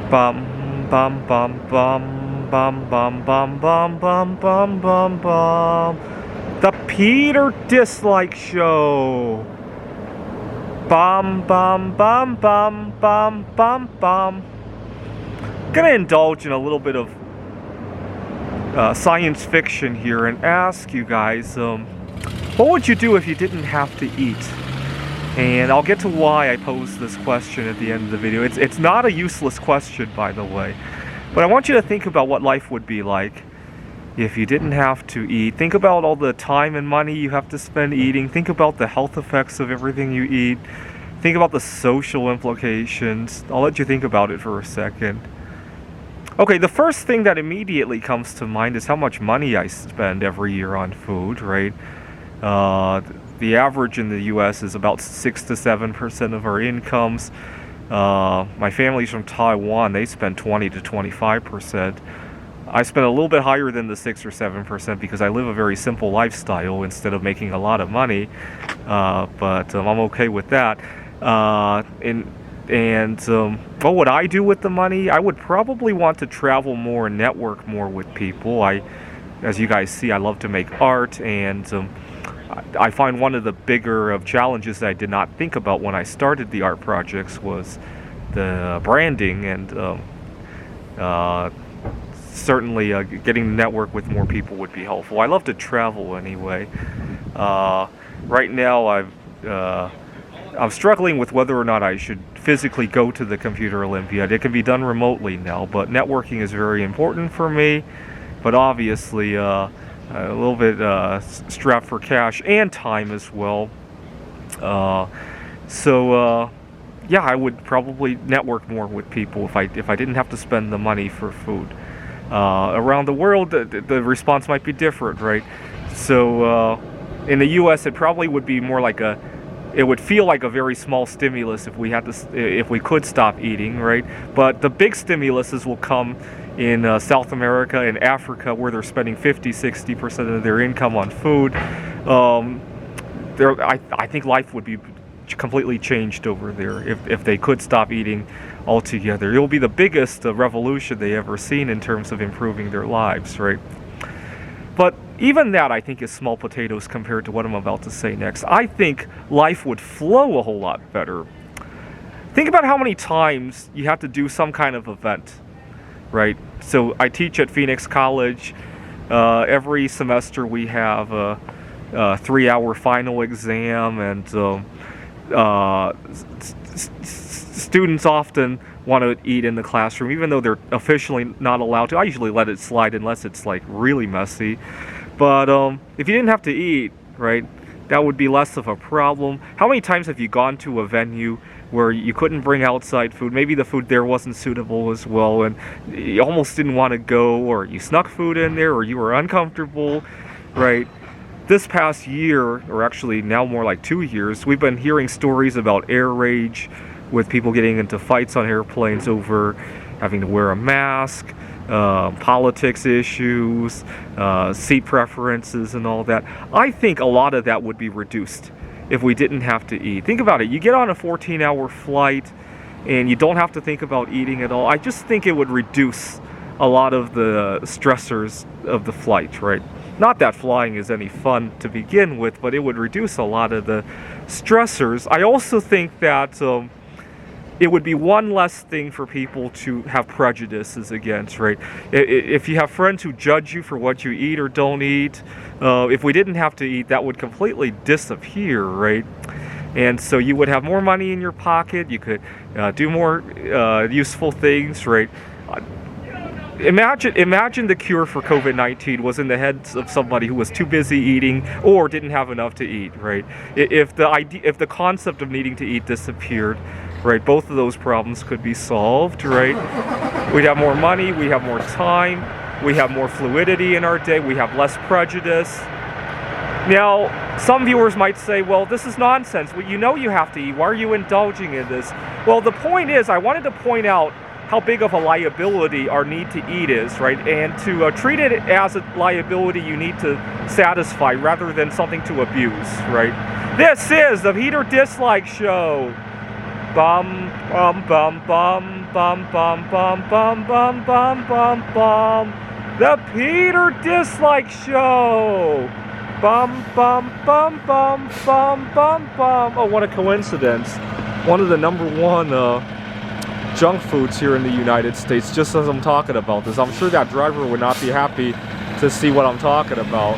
Bum bum bum bum bum bum bum bum bum bum bum bum. The Peter Dislike Show. Bum bum bum bum bum bum bum. Gonna indulge in a little bit of science fiction here and ask you guys, what would you do if you didn't have to eat? And I'll get to why I posed this question at the end of the video. It's not a useless question, by the way. But I want you to think about what life would be like if you didn't have to eat. Think about all the time and money you have to spend eating. Think about the health effects of everything you eat. Think about the social implications. I'll let you think about it for a second. Okay, the first thing that immediately comes to mind is how much money I spend every year on food, right? The average in the U.S. is about 6 to 7% of our incomes. My family's from Taiwan. They spend 20 to 25%. I spend a little bit higher than the 6 or 7% because I live a very simple lifestyle instead of making a lot of money. But I'm okay with that. What would I do with the money? I would probably want to travel more and network more with people. As you guys see, I love to make art, and I find one of the bigger challenges that I did not think about when I started the art projects was the branding, and certainly getting to network with more people would be helpful. I love to travel anyway. Right now I'm struggling with whether or not I should physically go to the Computer Olympiad. It can be done remotely now, but networking is very important for me. But obviously a little bit strapped for cash and time as well. Yeah, I would probably network more with people if I didn't have to spend the money for food. Around the world, the response might be different, right? So in the U.S., it probably would be more like it would feel like a very small stimulus if we could stop eating, right? But the big stimuluses will come in South America and Africa, where they're spending 50-60% of their income on food. I think life would be completely changed over there if they could stop eating altogether. It will be the biggest revolution they ever seen in terms of improving their lives, right? But even that, I think, is small potatoes compared to what I'm about to say next. I think life would flow a whole lot better. Think about how many times you have to do some kind of event, right? So I teach at Phoenix College. Every semester we have a 3-hour final exam, and students often want to eat in the classroom, even though they're officially not allowed to. I usually let it slide unless it's like really messy. But if you didn't have to eat, right, that would be less of a problem. How many times have you gone to a venue where you couldn't bring outside food? Maybe the food there wasn't suitable as well, and you almost didn't want to go, or you snuck food in there, or you were uncomfortable, right? This past year, or actually now more like 2 years, we've been hearing stories about air rage, with people getting into fights on airplanes over having to wear a mask, politics issues, seat preferences and all that. I think a lot of that would be reduced if we didn't have to eat. Think about it. You get on a 14-hour flight and you don't have to think about eating at all. I just think it would reduce a lot of the stressors of the flight, right? Not that flying is any fun to begin with, but it would reduce a lot of the stressors. I also think that it would be one less thing for people to have prejudices against, right? If you have friends who judge you for what you eat or don't eat, if we didn't have to eat, that would completely disappear, right? And so you would have more money in your pocket, you could do more useful things, right? Imagine the cure for COVID-19 was in the heads of somebody who was too busy eating or didn't have enough to eat, right? If the concept of needing to eat disappeared, right, both of those problems could be solved, right? We'd have more money, we have more time, we have more fluidity in our day, we have less prejudice. Now, some viewers might say, well, this is nonsense. Well, you know you have to eat. Why are you indulging in this? Well, the point is, I wanted to point out how big of a liability our need to eat is, right? And to treat it as a liability you need to satisfy rather than something to abuse, right? This is the Peter Dislike Show. Bum, bum, bum, bum, bum bum bum bum bum bum bum bum. The Peter Dislike Show. Bum bum bum bum bum bum bum. Oh, what a coincidence! One of the #1 junk foods here in the United States. Just as I'm talking about this, I'm sure that driver would not be happy to see what I'm talking about.